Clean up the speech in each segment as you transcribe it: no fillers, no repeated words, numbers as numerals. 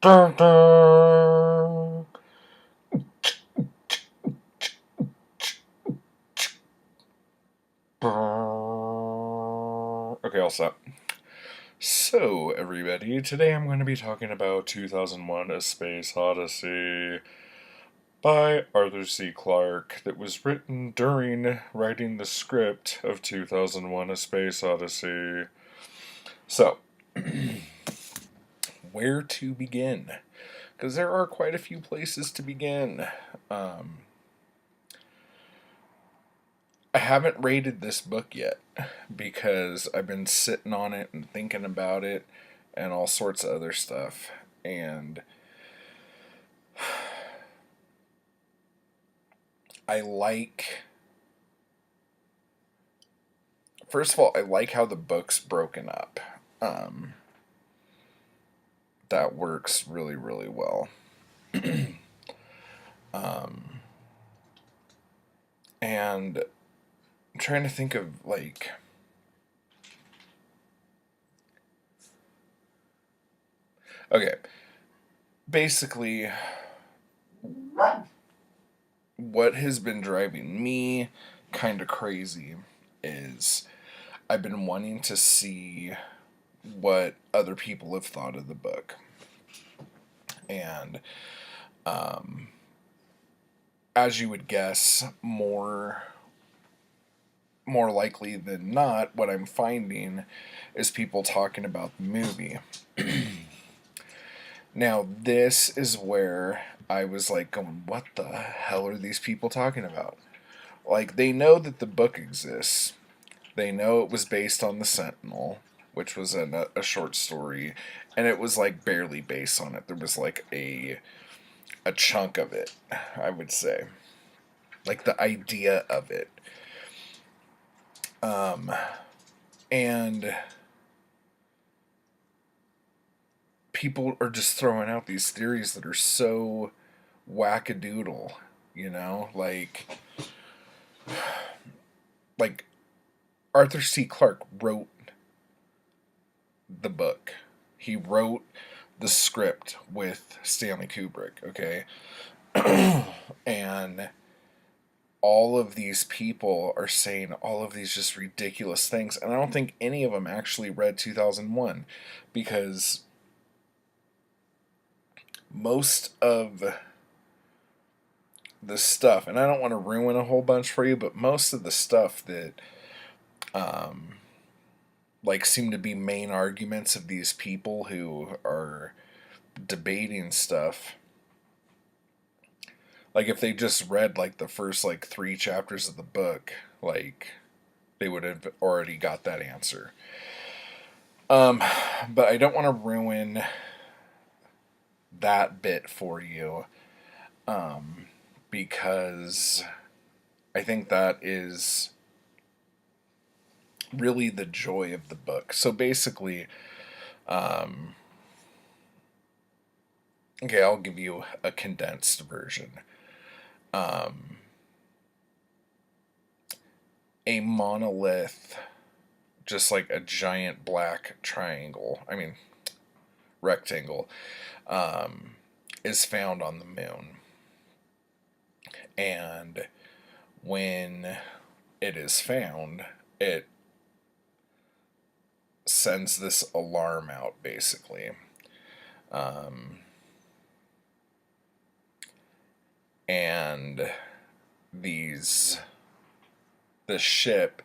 Dun, dun. Okay, I'll stop. So, everybody, today I'm going to be talking about 2001 A Space Odyssey by Arthur C. Clarke, that was written during writing the script of 2001 A Space Odyssey. So, where to begin? Because there are quite a few places to begin. Um, I haven't rated this book yet because I've been sitting on it and thinking about it and all sorts of other stuff. And I like, first of all, I like how the book's broken up. Um, that works really, really well. um, and I'm trying to think of, like, okay, basically, what has been driving me kind of crazy is I've been wanting to see what other people have thought of the book. And as you would guess, more likely than not, what I'm finding is people talking about the movie. Now, this is where I was like going, what the hell are these people talking about? Like, they know that the book exists. They know it was based on the Sentinel, which was a short story, and it was like barely based on it. There was like a chunk of it, I would say, like the idea of it. And people are just throwing out these theories that are so wackadoodle, you know, like Arthur C. Clarke wrote the book. He wrote the script with Stanley Kubrick, okay? And all of these people are saying all of these just ridiculous things, and I don't think any of them actually read 2001, because most of the stuff, and I don't want to ruin a whole bunch for you, but most of the stuff that like seem to be main arguments of these people who are debating stuff, like if they just read like the first like 3 chapters of the book, like they would have already got that answer. um but I don't want to ruin that bit for you, because I think that is really the joy of the book. So basically, okay, I'll give you a condensed version. A monolith, just like a giant black triangle, I mean, rectangle, is found on the moon. And when it is found, it sends this alarm out, basically. And these the ship,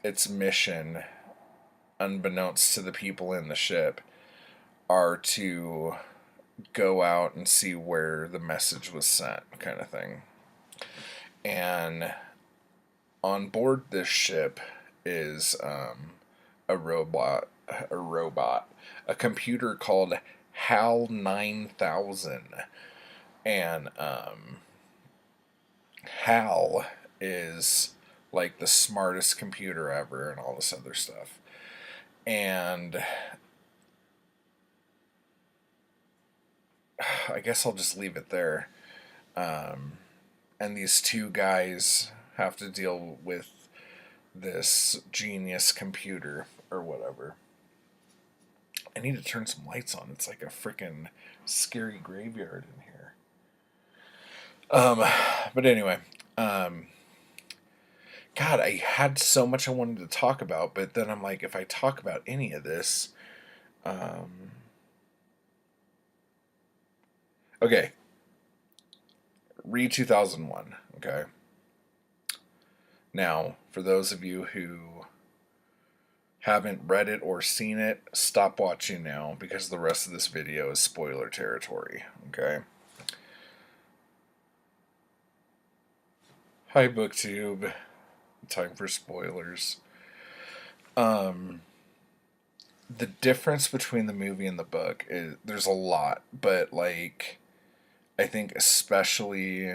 its mission, unbeknownst to the people in the ship, are to go out and see where the message was sent, kind of thing. And on board this ship is a robot, a robot, a computer called HAL 9000, and HAL is like the smartest computer ever and all this other stuff. And I guess I'll just leave it there. And these two guys have to deal with this genius computer or whatever. I need to turn some lights on. It's like a freaking scary graveyard in here. Um, but anyway, um, God, I had so much I wanted to talk about, but then I'm like, if I talk about any of this, um, okay, read 2001. Okay. Now, for those of you who haven't read it or seen it, stop watching now because the rest of this video is spoiler territory. Okay. Hi, BookTube. Time for spoilers. Um, the difference between the movie and the book is there's a lot, but like I think especially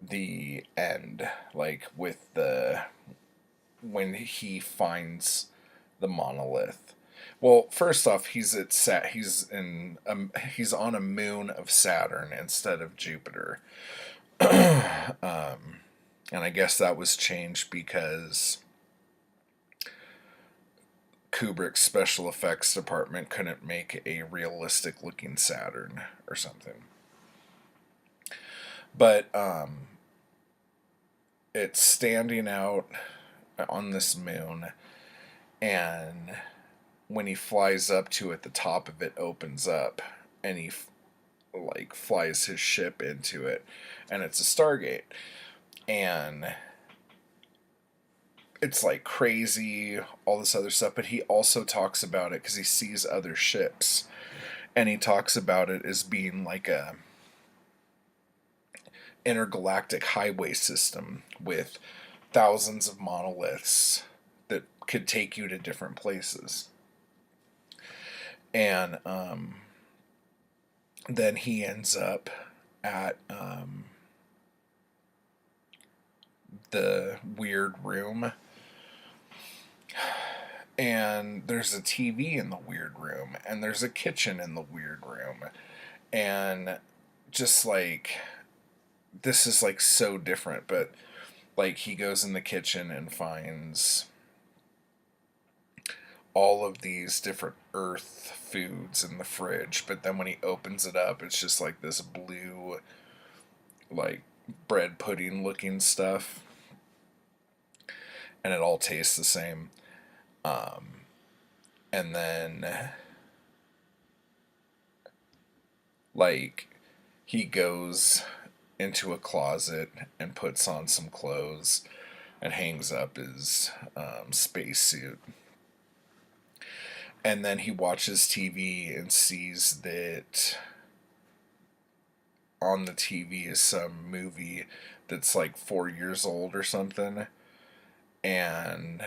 the end, like with the when he finds the monolith. Well, first off, he's on a moon of Saturn instead of Jupiter. And I guess that was changed because Kubrick's special effects department couldn't make a realistic looking Saturn or something. But it's standing out on this moon, and when he flies up to it, the top of it opens up, and he like flies his ship into it, and it's a Stargate, and it's like crazy, all this other stuff. But he also talks about it because he sees other ships, and he talks about it as being like a intergalactic highway system with thousands of monoliths that could take you to different places. And then he ends up at the weird room, and there's a TV in the weird room, and there's a kitchen in the weird room, and just like this is like so different. But like he goes in the kitchen and finds all of these different earth foods in the fridge, but then when he opens it up, it's just like this blue, like bread pudding looking stuff, and it all tastes the same. And then like he goes into a closet and puts on some clothes and hangs up his spacesuit. And then he watches TV and sees that on the TV is some movie that's like 4 years old or something. And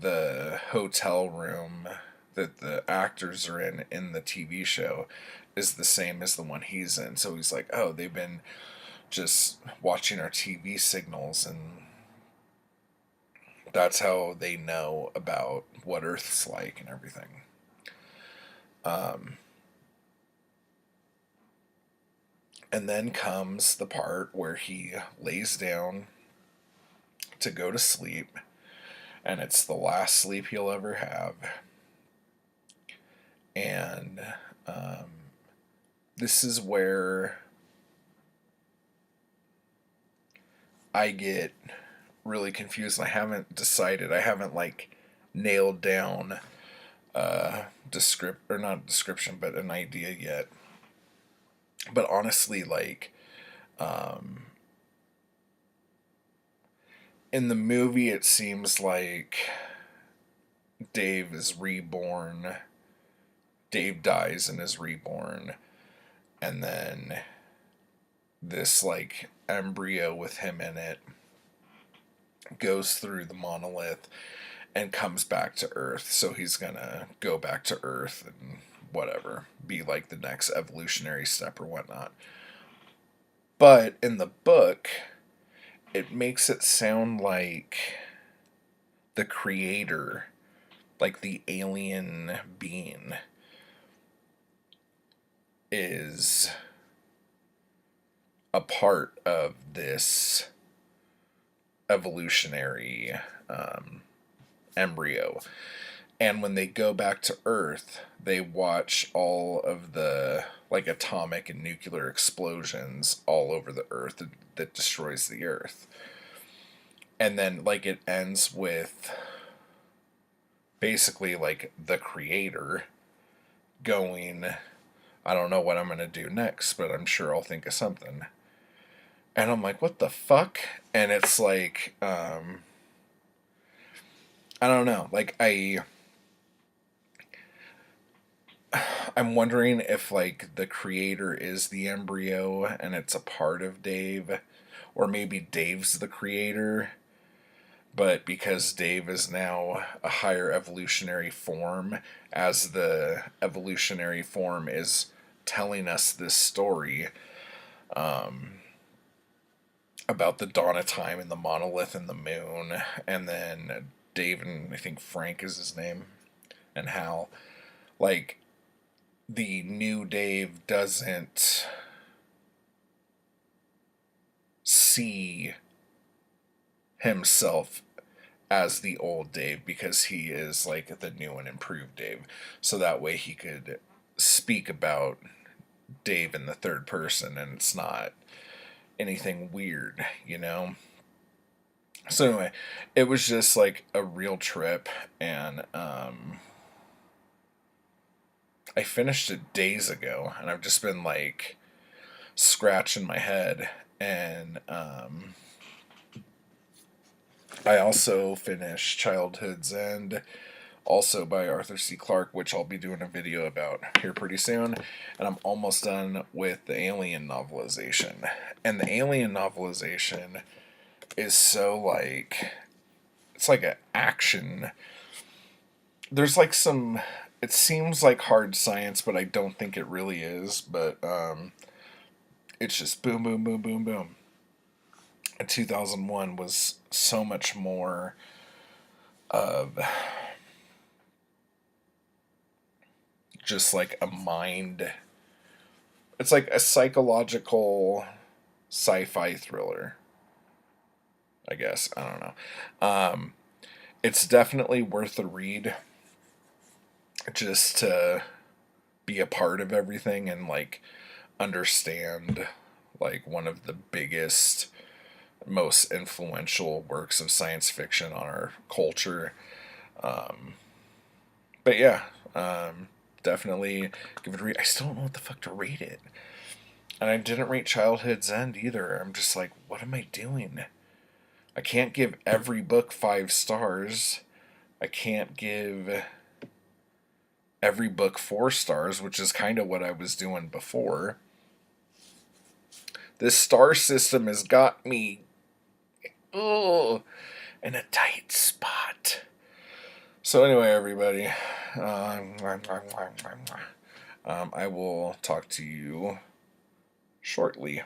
the hotel room that the actors are in the TV show is the same as the one he's in. So he's like, oh, they've been just watching our TV signals, and that's how they know about what Earth's like and everything. And then comes the part where he lays down to go to sleep, and it's the last sleep he'll ever have. And this is where I get really confused. I haven't decided. I haven't like nailed down or not description, but an idea yet. But honestly, like in the movie, it seems like Dave is reborn. Dave dies and is reborn, and then this like embryo with him in it goes through the monolith and comes back to Earth. So he's gonna go back to Earth and whatever, be like the next evolutionary step or whatnot. But in the book, it makes it sound like the creator, like the alien being, is a part of this evolutionary embryo. And when they go back to Earth, they watch all of the like atomic and nuclear explosions all over the Earth that destroys the Earth. And then like it ends with basically like the creator going, I don't know what I'm going to do next, but I'm sure I'll think of something. And I'm like, what the fuck? And it's like, I don't know. Like I'm wondering if like the creator is the embryo and it's a part of Dave, or maybe Dave's the creator, but because Dave is now a higher evolutionary form, as the evolutionary form is telling us this story about the dawn of time and the monolith and the moon, and then Dave and I think Frank is his name, and Hal, like the new Dave doesn't see himself as the old Dave because he is like the new and improved Dave. So that way he could speak about Dave in the third person and it's not anything weird, you know? So anyway, it was just like a real trip, and I finished it days ago, and I've just been like scratching my head. And I also finished Childhood's End, also by Arthur C. Clarke, which I'll be doing a video about here pretty soon. And I'm almost done with the Alien novelization. And the Alien novelization is so like, it's like an action. There's like some, it seems like hard science, but I don't think it really is. But it's just boom, boom, boom, boom, boom. And 2001 was so much more of just like a mind. It's like a psychological sci-fi thriller, I guess. I don't know. It's definitely worth a read just to be a part of everything and like understand like one of the biggest, most influential works of science fiction on our culture. But yeah, definitely give it a read. I still don't know what the fuck to rate it. And I didn't rate Childhood's End either. I'm just like, what am I doing? I can't give every book 5 stars. I can't give every book 4 stars, which is kind of what I was doing before. This star system has got me in a tight spot. So anyway, everybody, I will talk to you shortly.